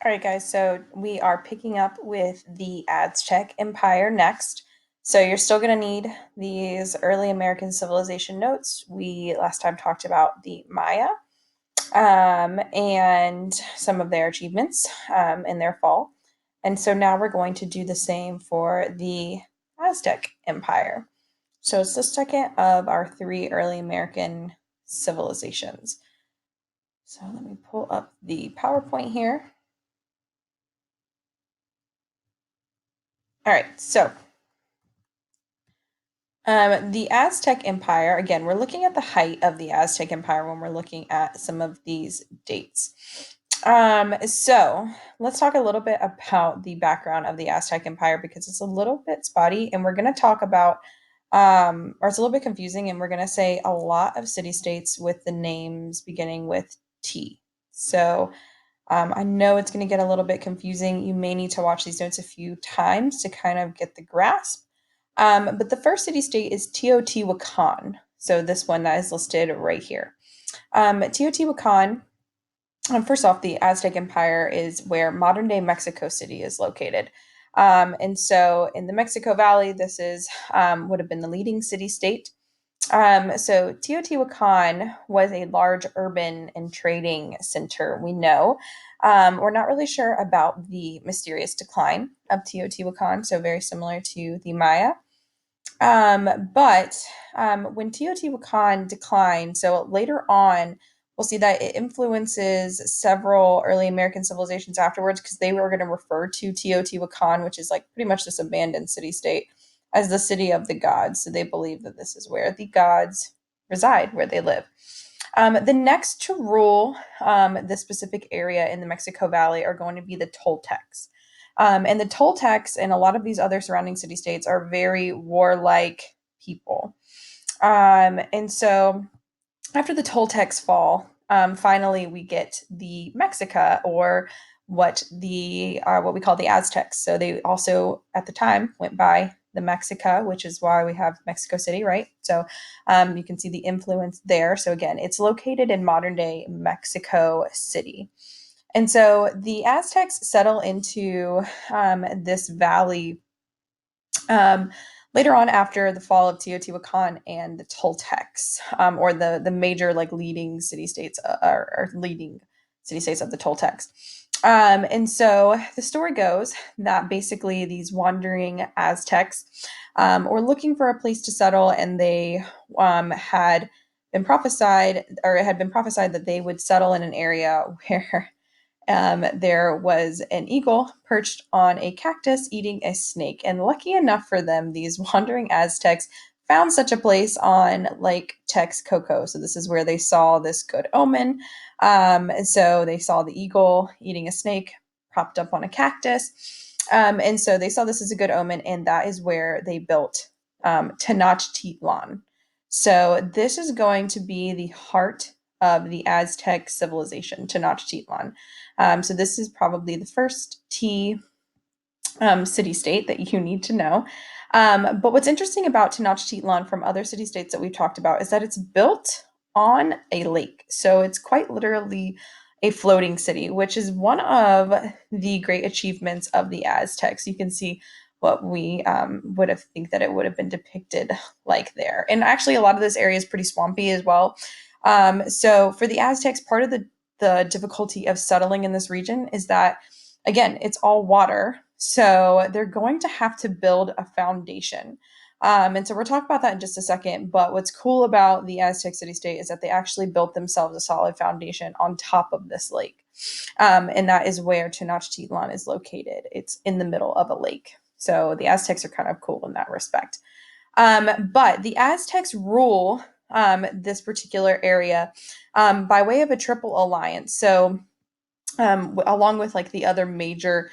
All right, guys, so we are picking up with the Aztec Empire next. So you're still going to need these early American civilization notes. We last time talked about the Maya and some of their achievements in their fall. And so now we're going to do the same for the Aztec Empire. So it's the second of our three early American civilizations. So let me pull up the PowerPoint here. All right, so the Aztec Empire, again, we're looking at the height of the Aztec Empire when we're looking at some of these dates. So let's talk a little bit about the background of the Aztec Empire because it's a little bit spotty, and we're going to talk about, or it's a little bit confusing, and we're going to say a lot of city-states with the names beginning with T. So I know it's going to get a little bit confusing. You may need to watch these notes a few times to kind of get the grasp. But the first city-state is Teotihuacan. So this one that is listed right here. Teotihuacan, first off, the Aztec Empire is where modern-day Mexico City is located. And so in the Mexico Valley, this is would have been the leading city-state. So Teotihuacan was a large urban and trading center, we know. We're not really sure about the mysterious decline of Teotihuacan, so very similar to the Maya. But when Teotihuacan declined, so later on, we'll see that it influences several early American civilizations afterwards because they were going to refer to Teotihuacan, which is like pretty much this abandoned city state, as the city of the gods. So they believe that this is where the gods reside, where they live. The next to rule this specific area in the Mexico Valley are going to be the Toltecs. And the Toltecs and a lot of these other surrounding city states are very warlike people. And so after the Toltecs fall, finally we get the Mexica, or what we call the Aztecs. So they also at the time went by the Mexica, which is why we have Mexico City, right? So you can see the influence there. So again, it's located in modern day Mexico City. And so the Aztecs settle into this valley um, later on after the fall of Teotihuacan and the Toltecs, or the major like leading city states or leading city states of the Toltecs. And so the story goes that basically these wandering Aztecs were looking for a place to settle, and they had been prophesied, or it had been prophesied that they would settle in an area where there was an eagle perched on a cactus eating a snake. And lucky enough for them, these wandering Aztecs found such a place on Lake Texcoco. So this is where they saw this good omen. And so they saw the eagle eating a snake propped up on a cactus. And so they saw this as a good omen, and that is where they built Tenochtitlan. So this is going to be the heart of the Aztec civilization, Tenochtitlan. So this is probably the first T city-state that you need to know. But what's interesting about Tenochtitlan from other city-states that we've talked about is that it's built on a lake. So it's quite literally a floating city, which is one of the great achievements of the Aztecs. You can see what we would have think that it would have been depicted like there. And actually, a lot of this area is pretty swampy as well. So for the Aztecs, part of the difficulty of settling in this region is that, again, it's all water. So they're going to have to build a foundation. And so we'll talk about that in just a second. But what's cool about the Aztec city-state is that they actually built themselves a solid foundation on top of this lake. And that is where Tenochtitlan is located. It's in the middle of a lake. So the Aztecs are kind of cool in that respect. But the Aztecs rule this particular area by way of a triple alliance. So along with like the other major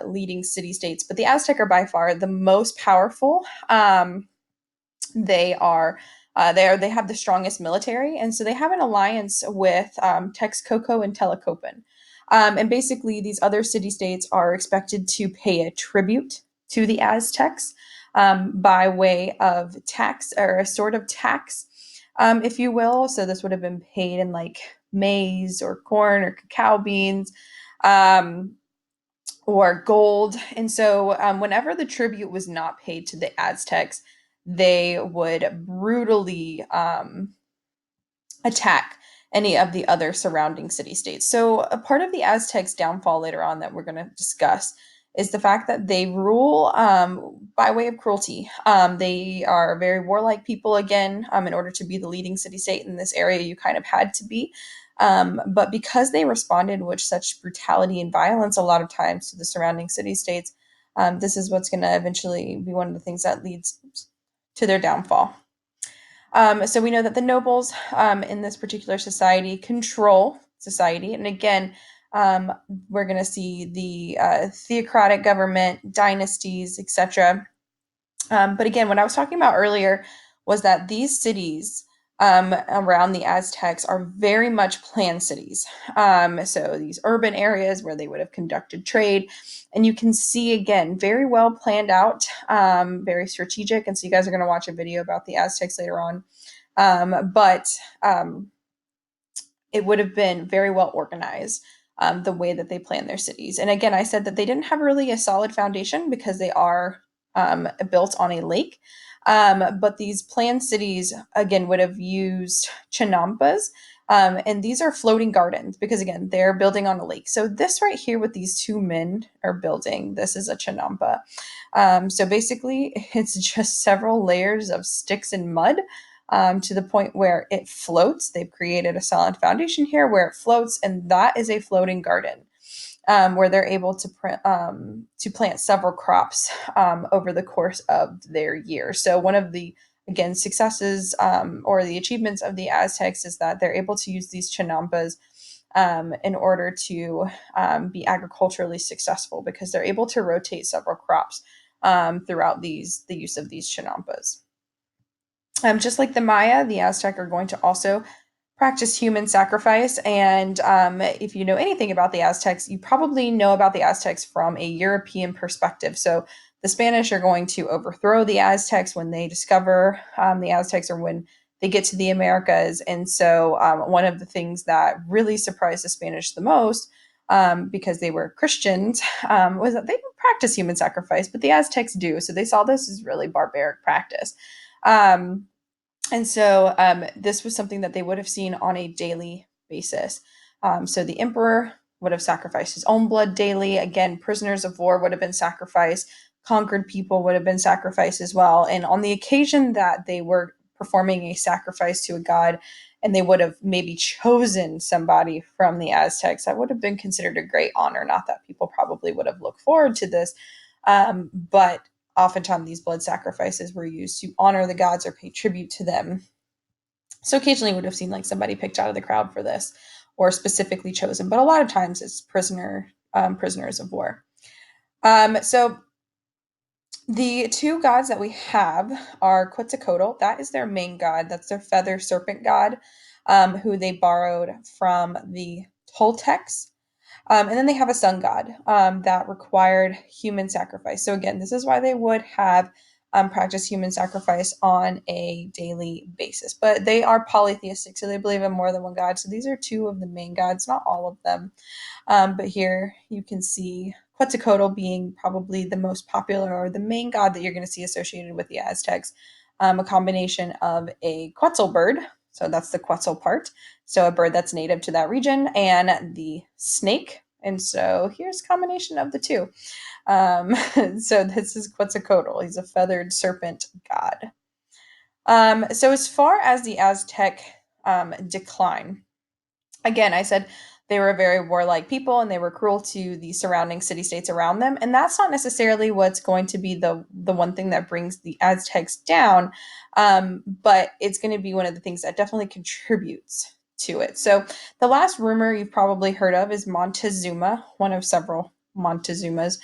leading city states, but the Aztec are by far the most powerful. They are they have the strongest military, and so they have an alliance with Texcoco and Telecopan. And basically, these other city states are expected to pay a tribute to the Aztecs by way of tax, or a sort of tax, if you will. So this would have been paid in like maize or corn or cacao beans. um, or gold. And so, whenever the tribute was not paid to the Aztecs, they would brutally attack any of the other surrounding city states. So, a part of the Aztecs' downfall later on that we're going to discuss is the fact that they rule by way of cruelty. They are very warlike people, again. In order to be the leading city state in this area, you kind of had to be. But because they responded with such brutality and violence a lot of times to the surrounding city states, this is what's going to eventually be one of the things that leads to their downfall. So we know that the nobles in this particular society control society. And again, um, we're going to see the theocratic government, dynasties, etc. But again, what I was talking about earlier was that these cities around the Aztecs are very much planned cities. So these urban areas where they would have conducted trade. And you can see, again, very well planned out, very strategic. And so you guys are going to watch a video about the Aztecs later on. But it would have been very well organized, the way that they plan their cities. And again, I said that they didn't have really a solid foundation because they are built on a lake. But these planned cities, again, would have used chinampas. And these are floating gardens because, again, they're building on a lake. So, this right here, with these two men are building, this is a chinampa. So, basically, it's just several layers of sticks and mud to the point where it floats. They've created a solid foundation here where it floats, and that is a floating garden. Where they're able to plant several crops over the course of their year. So one of the, again, successes or the achievements of the Aztecs is that they're able to use these chinampas in order to be agriculturally successful because they're able to rotate several crops throughout the use of these chinampas. Just like the Maya, the Aztec are going to also practice human sacrifice. And if you know anything about the Aztecs, you probably know about the Aztecs from a European perspective. So the Spanish are going to overthrow the Aztecs when they discover the Aztecs or when they get to the Americas. And so one of the things that really surprised the Spanish the most, because they were Christians, was that they didn't practice human sacrifice, but the Aztecs do. So they saw this as really barbaric practice. And so this was something that they would have seen on a daily basis. So the emperor would have sacrificed his own blood daily. Again, prisoners of war would have been sacrificed. Conquered people would have been sacrificed as well. And on the occasion that they were performing a sacrifice to a god, and they would have maybe chosen somebody from the Aztecs, that would have been considered a great honor. Not that people probably would have looked forward to this, but oftentimes these blood sacrifices were used to honor the gods or pay tribute to them. So occasionally would have seen like somebody picked out of the crowd for this or specifically chosen, but a lot of times it's prisoners of war. So the two gods that we have are Quetzalcoatl. That is their main god. That's their feather serpent god, who they borrowed from the Toltecs. And then they have a sun god that required human sacrifice. So again, this is why they would have practiced human sacrifice on a daily basis. But they are polytheistic, so they believe in more than one god. So these are two of the main gods, not all of them. But here you can see Quetzalcoatl being probably the most popular or the main god that you're going to see associated with the Aztecs. A combination of a Quetzal bird, so that's the Quetzal part, so a bird that's native to that region, and the snake. And so here's a combination of the two. So this is Quetzalcoatl. He's a feathered serpent god. So as far as the Aztec decline, again, I said they were a very warlike people and they were cruel to the surrounding city states around them. And that's not necessarily what's going to be the one thing that brings the Aztecs down, but it's going to be one of the things that definitely contributes to it. So the last rumor you've probably heard of is Montezuma, one of several Montezumas.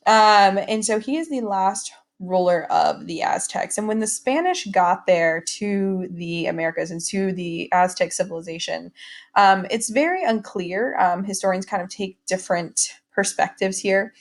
And so he is the last ruler of the Aztecs. And when the Spanish got there to the Americas and to the Aztec civilization, it's very unclear. Historians kind of take different perspectives here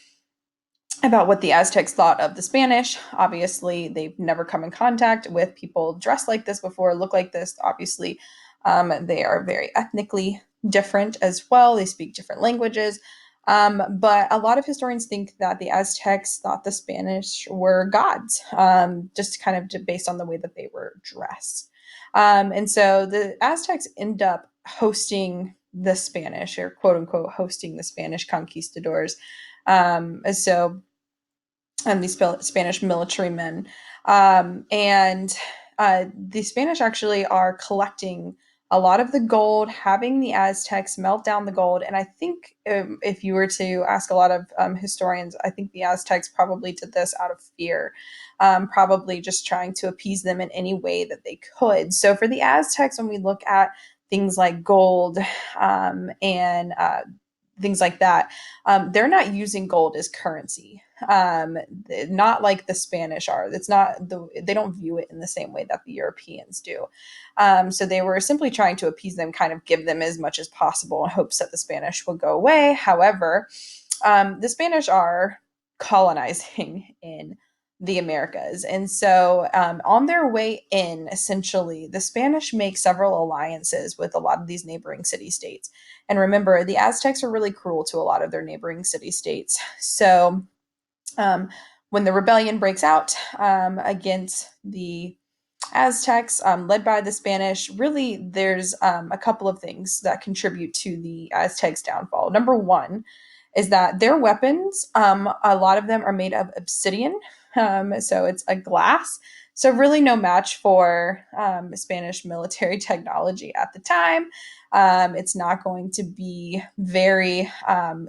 about what the Aztecs thought of the Spanish. Obviously, they've never come in contact with people dressed like this before, look like this. Obviously, they are very ethnically different as well. They speak different languages. But a lot of historians think that the Aztecs thought the Spanish were gods, just kind of based on the way that they were dressed. And so the Aztecs end up hosting the Spanish, or quote unquote, hosting the Spanish conquistadors. So these Spanish military men. And the Spanish actually are collecting a lot of the gold, having the Aztecs melt down the gold. And I think if you were to ask a lot of historians, I think the Aztecs probably did this out of fear, probably just trying to appease them in any way that they could. So for the Aztecs, when we look at things like gold and things like that, they're not using gold as currency, not like the Spanish are. They don't view it in the same way that the Europeans do. So they were simply trying to appease them, kind of give them as much as possible in hopes that the Spanish would go away. However, the Spanish are colonizing in the Americas. And so, on their way in, essentially, the Spanish make several alliances with a lot of these neighboring city states. And remember, the Aztecs are really cruel to a lot of their neighboring city states. So, um, when the rebellion breaks out against the Aztecs, led by the Spanish, really, there's a couple of things that contribute to the Aztecs' downfall. Number one is that their weapons, a lot of them are made of obsidian, so it's a glass. So, really, no match for Spanish military technology at the time. It's not going to be very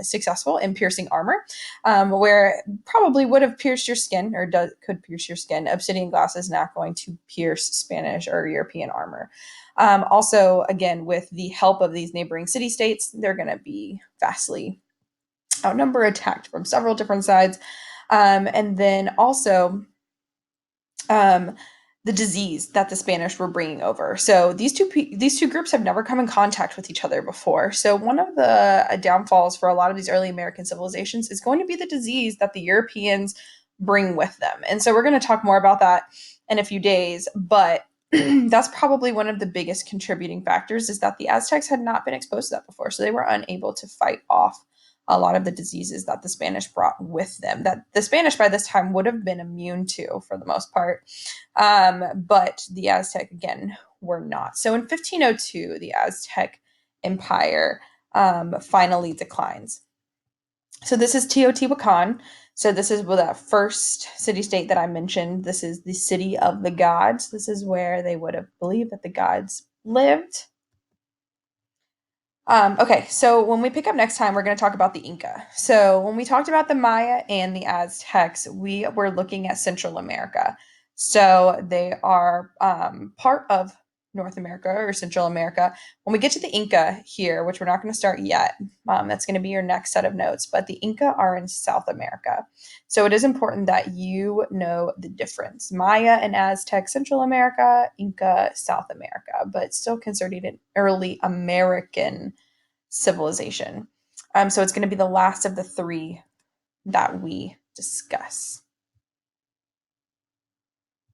successful in piercing armor, where probably would have pierced your skin or could pierce your skin. Obsidian glass is not going to pierce Spanish or European armor. Also, again, with the help of these neighboring city states, they're going to be vastly outnumbered, attacked from several different sides. And then also, um, the disease that the Spanish were bringing over. So these two groups have never come in contact with each other before. So one of the downfalls for a lot of these early American civilizations is going to be the disease that the Europeans bring with them. And so we're going to talk more about that in a few days, but that's probably one of the biggest contributing factors, is that the Aztecs had not been exposed to that before. So they were unable to fight off a lot of the diseases that the Spanish brought with them, that the Spanish by this time would have been immune to for the most part. But the Aztec, again, were not. So in 1502, the Aztec Empire finally declines. So this is Teotihuacan. So this is that first city-state that I mentioned. This is the city of the gods. This is where they would have believed that the gods lived. Okay, so when we pick up next time, we're going to talk about the Inca. So when we talked about the Maya and the Aztecs, we were looking at Central America. So they are part of North America or Central America. When we get to the Inca here, which we're not going to start yet, that's going to be your next set of notes, but the Inca are in South America. So it is important that you know the difference. Maya and Aztec, Central America, Inca, South America, but still considered an early American civilization. So it's going to be the last of the three that we discuss.